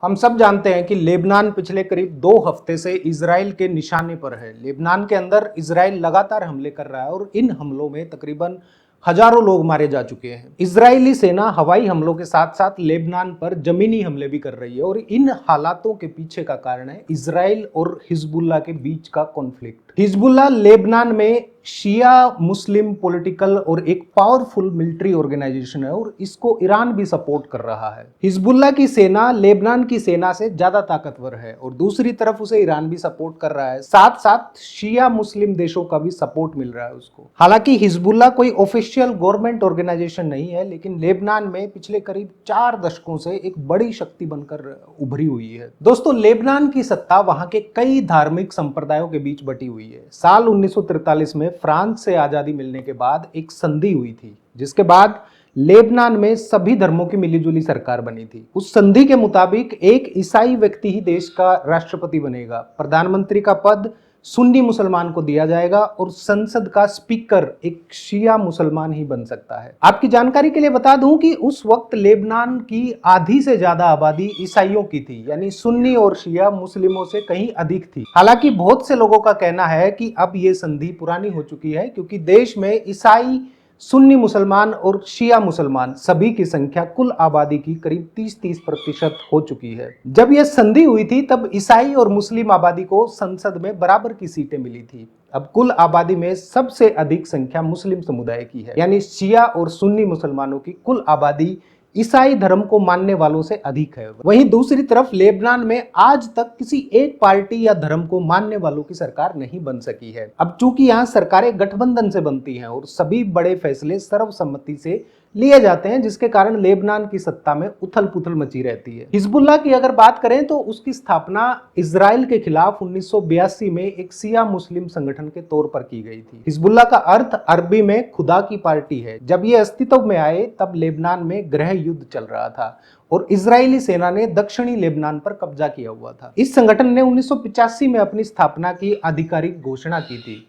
हम सब जानते हैं कि लेबनान पिछले करीब 2 हफ्ते से इजराइल के निशाने पर है। लेबनान के अंदर इजराइल लगातार हमले कर रहा है और इन हमलों में तकरीबन हजारों लोग मारे जा चुके हैं। इजरायली सेना हवाई हमलों के साथ साथ लेबनान पर जमीनी हमले भी कर रही है और इन हालातों के पीछे का कारण है इजराइल और हिजबुल्लाह के बीच का कॉन्फ्लिक्ट। हिजबुल्लाह लेबनान में शिया मुस्लिम पॉलिटिकल और एक पावरफुल मिलिट्री ऑर्गेनाइजेशन है और इसको ईरान भी सपोर्ट कर रहा है। हिजबुल्लाह की सेना लेबनान की सेना से ज्यादा ताकतवर है और दूसरी तरफ उसे ईरान भी सपोर्ट कर रहा है। साथ साथ शिया मुस्लिम देशों का भी सपोर्ट मिल रहा है उसको। हालांकि हिजबुल्लाह कोई ऑफिशियल गवर्नमेंट ऑर्गेनाइजेशन नहीं है, लेकिन लेबनान में पिछले करीब 4 दशकों से एक बड़ी शक्ति बनकर उभरी हुई है। दोस्तों, लेबनान की सत्ता वहां के कई धार्मिक संप्रदायों के बीच बटी हुई है। साल 1943 में फ्रांस से आजादी मिलने के बाद एक संधि हुई थी, जिसके बाद लेबनान में सभी धर्मों की मिलीजुली सरकार बनी थी। उस संधि के मुताबिक एक ईसाई व्यक्ति ही देश का राष्ट्रपति बनेगा, प्रधानमंत्री का पद सुन्नी मुसलमान को दिया जाएगा और संसद का स्पीकर एक शिया मुसलमान ही बन सकता है। आपकी जानकारी के लिए बता दूं कि उस वक्त लेबनान की आधी से ज्यादा आबादी ईसाइयों की थी, यानी सुन्नी और शिया मुस्लिमों से कहीं अधिक थी। हालांकि बहुत से लोगों का कहना है कि अब ये संधि पुरानी हो चुकी है, क्योंकि देश में ईसाई, सुन्नी मुसलमान और शिया मुसलमान सभी की संख्या कुल आबादी की करीब 30-30% हो चुकी है। जब यह संधि हुई थी तब ईसाई और मुस्लिम आबादी को संसद में बराबर की सीटें मिली थी। अब कुल आबादी में सबसे अधिक संख्या मुस्लिम समुदाय की है, यानी शिया और सुन्नी मुसलमानों की कुल आबादी ईसाई धर्म को मानने वालों से अधिक है। वहीं दूसरी तरफ लेबनान में आज तक किसी एक पार्टी या धर्म को मानने वालों की सरकार नहीं बन सकी है। अब चूंकि यहाँ सरकारें गठबंधन से बनती हैं और सभी बड़े फैसले सर्वसम्मति से लिए जाते हैं, जिसके कारण लेबनान की सत्ता में उथल पुथल मची रहती है। हिजबुल्लाह की अगर बात करें तो उसकी स्थापना इजराइल के खिलाफ 1982 में एक शिया मुस्लिम संगठन के तौर पर की गई थी। हिजबुल्लाह का अर्थ अरबी में खुदा की पार्टी है। जब ये अस्तित्व में आए तब लेबनान में गृह युद्ध चल रहा था और इजरायली सेना ने दक्षिणी लेबनान पर कब्जा किया हुआ था। इस संगठन ने 1985 में अपनी स्थापना की आधिकारिक घोषणा की थी।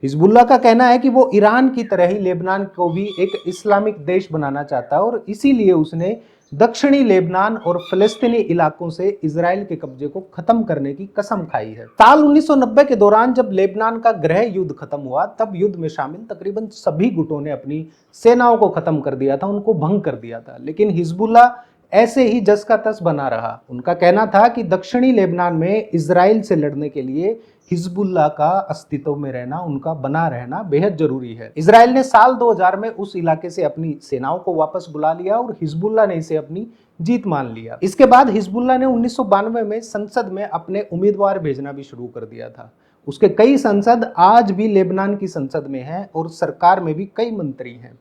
हिजबुल्लाह का कहना है कि वो ईरान की तरह ही लेबनान को भी एक इस्लामिक देश बनाना चाहता है और इसीलिए उसने दक्षिणी लेबनान और फिलिस्तीनी इलाकों से इजराइल के कब्जे को खत्म करने की कसम खाई है। साल 1990 के दौरान जब लेबनान का गृह युद्ध खत्म हुआ, तब युद्ध में शामिल तकरीबन सभी गुटों ने अपनी सेनाओं को खत्म कर दिया था, उनको भंग कर दिया था, लेकिन हिजबुल्लाह ऐसे ही जस का तस बना रहा। उनका कहना था कि दक्षिणी लेबनान में इजराइल से लड़ने के लिए हिजबुल्लाह का अस्तित्व में रहना, उनका बना रहना बेहद जरूरी है। इजराइल ने साल 2000 में उस इलाके से अपनी सेनाओं को वापस बुला लिया और हिजबुल्लाह ने इसे अपनी जीत मान लिया। इसके बाद हिजबुल्लाह ने 1992 में संसद में अपने उम्मीदवार भेजना भी शुरू कर दिया था। उसके कई सांसद आज भी लेबनान की संसद में हैं और सरकार में भी कई मंत्री हैं।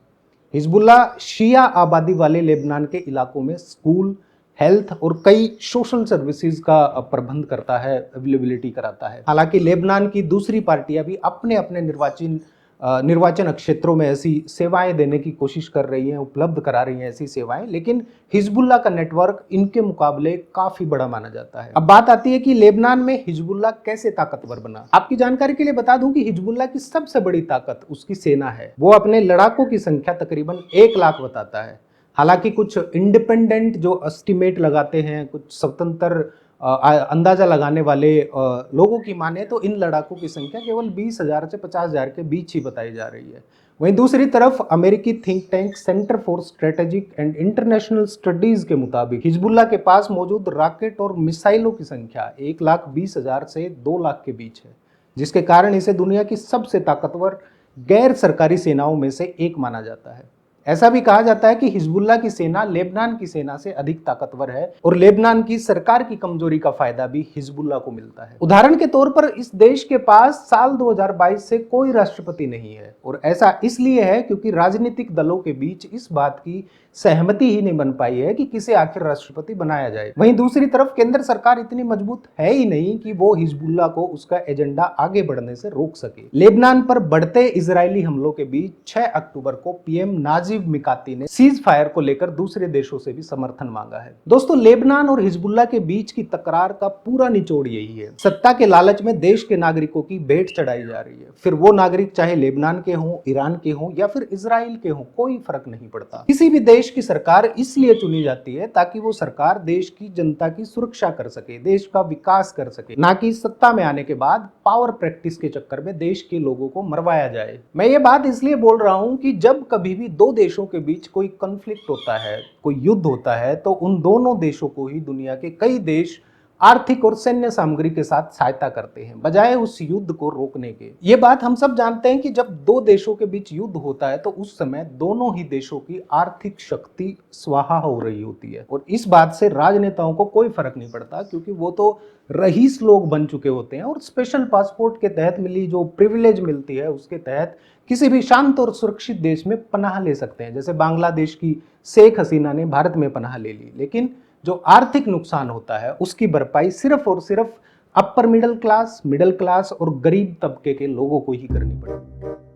हिजबुल्लाह शिया आबादी वाले लेबनान के इलाकों में स्कूल, हेल्थ और कई सोशल सर्विसेज का प्रबंध करता है, अवेलेबिलिटी कराता है। हालांकि लेबनान की दूसरी पार्टियां भी अपने अपने निर्वाचन क्षेत्रों में ऐसी सेवाएं देने की कोशिश कर रही हैं, उपलब्ध करा रही हैं ऐसी सेवाएं, लेकिन हिजबुल्लाह का नेटवर्क इनके मुकाबले काफी बड़ा माना जाता है। अब बात आती है कि लेबनान में हिजबुल्लाह कैसे ताकतवर बना। आपकी जानकारी के लिए बता दूं कि हिजबुल्लाह की सबसे बड़ी ताकत उसकी सेना है। वो अपने लड़ाकों की संख्या तकरीबन 1 लाख बताता है। हालांकि कुछ इंडिपेंडेंट जो एस्टिमेट लगाते हैं, कुछ स्वतंत्र अंदाजा लगाने वाले लोगों की माने तो इन लड़ाकों की संख्या केवल 20,000 से 50,000 के बीच ही बताई जा रही है। वहीं दूसरी तरफ अमेरिकी think tank centre for strategic and international studies के मुताबिक हिजबुल्लाह के पास मौजूद रॉकेट और मिसाइलों की संख्या 1,20,000 से 2 लाख के बीच है, जिसके कारण इसे दुनिया की सबसे ताकतवर गैर सरकारी सेनाओं में से एक माना जाता है। ऐसा भी कहा जाता है कि हिजबुल्लाह की सेना लेबनान की सेना से अधिक ताकतवर है और लेबनान की सरकार की कमजोरी का फायदा भी हिजबुल्लाह को मिलता है। उदाहरण के तौर पर इस देश के पास साल 2022 से कोई राष्ट्रपति नहीं है और ऐसा इसलिए है क्योंकि राजनीतिक दलों के बीच इस बात की सहमति ही नहीं बन पाई है कि किसे आखिर राष्ट्रपति बनाया जाए। वहीं दूसरी तरफ केंद्र सरकार इतनी मजबूत है ही नहीं कि वो हिजबुल्लाह को उसका एजेंडा आगे बढ़ने से रोक सके। लेबनान पर बढ़ते इजरायली हमलों के बीच 6 अक्टूबर को पीएम नाजिम नाजिब मिकाती ने सीज फायर को लेकर दूसरे देशों से भी समर्थन मांगा है। दोस्तों, लेबनान और हिजबुल्लाह के बीच की तकरार का पूरा निचोड़ यही है। सत्ता के लालच में देश के नागरिकों की भेंट चढ़ाई जा रही है। फिर वो नागरिक चाहे लेबनान के हों, ईरान के हों या फिर इजराइल के हों, कोई फर्क नहीं पड़ता। किसी भी देश की सरकार इसलिए चुनी जाती है ताकि वो सरकार देश की जनता की सुरक्षा कर सके, देश का विकास कर सके, ना कि सत्ता में आने के बाद पावर प्रैक्टिस के चक्कर में देश के लोगों को मरवाया जाए। मैं ये बात इसलिए बोल रहा हूं कि जब कभी भी दो देशों के बीच कोई कॉन्फ्लिक्ट होता है, कोई युद्ध होता है, तो उन दोनों देशों को ही दुनिया के कई देश आर्थिक और सैन्य सामग्री के साथ सहायता करते हैं, बजाय उस युद्ध को रोकने के। ये बात हम सब जानते हैं कि जब दो देशों के बीच युद्ध होता है तो उस समय दोनों ही देशों की आर्थिक शक्ति स्वाहा हो रही होती है, और इस बात से राजनेताओं को कोई फर्क नहीं पड़ता, क्योंकि वो तो रईस लोग बन चुके होते हैं और स्पेशल पासपोर्ट के तहत मिली जो प्रिविलेज मिलती है उसके तहत किसी भी शांत और सुरक्षित देश में पनाह ले सकते हैं। जैसे बांग्लादेश की शेख हसीना ने भारत में पनाह ले ली, लेकिन जो आर्थिक नुकसान होता है उसकी भरपाई सिर्फ और सिर्फ अपर मिडिल क्लास और गरीब तबके के लोगों को ही करनी पड़ेगी।